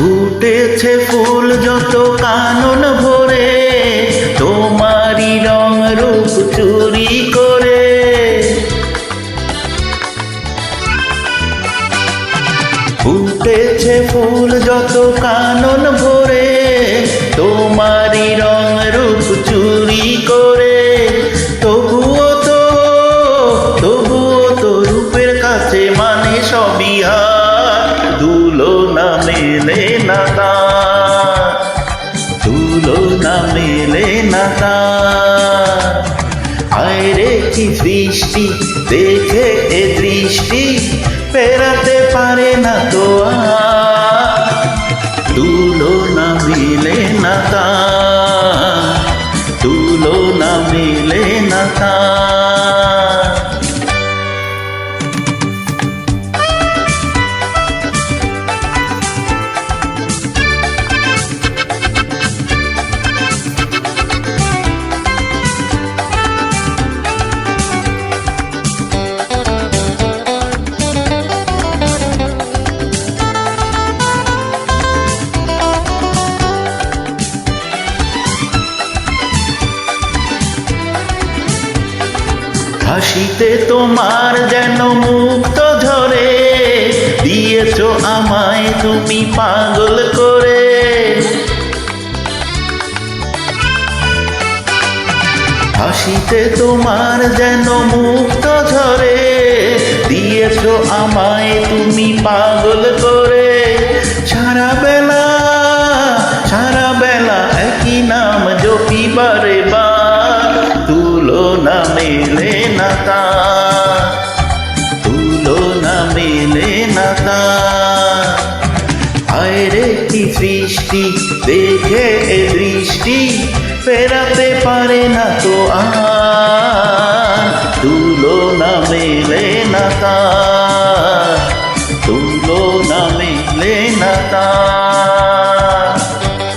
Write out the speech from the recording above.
ফুটেছে ফুল যত কানন ভরে, তোমারই রং রূপ চুরি করে। ফুটেছে ফুল যত কানন ভরে, তোমারই রং রূপ চুরি করে। তবুও তো রূপের কাছে মানে সবই হার, তুলনা মেলে না তার, তুলনা মেলে না তার। আয়রে কি সৃষ্টি, দেখে এ দৃষ্টি, ফেরাতে পারে না তো আর, তুলনা মেলে না তার, তুলনা মেলে না তার। হাসিতে তোমার যেন মুক্ত ঝরে, দিয়েছো আমায় তুমি পাগল করে। হাসিতে তোমার যেন মুক্ত ঝরে, দিয়েছো আমায় তুমি পাগল করে। সারা বেলা একই নাম জপি বারে বার, তুলনা মেলে না তার, তুলনা মেলে না তার। আয়রে কি সৃষ্টি, দেখে এ দৃষ্টি, ফেরাতে পারে না তো আর, তুলনা মেলে না তার, তুলনা মেলে না তার।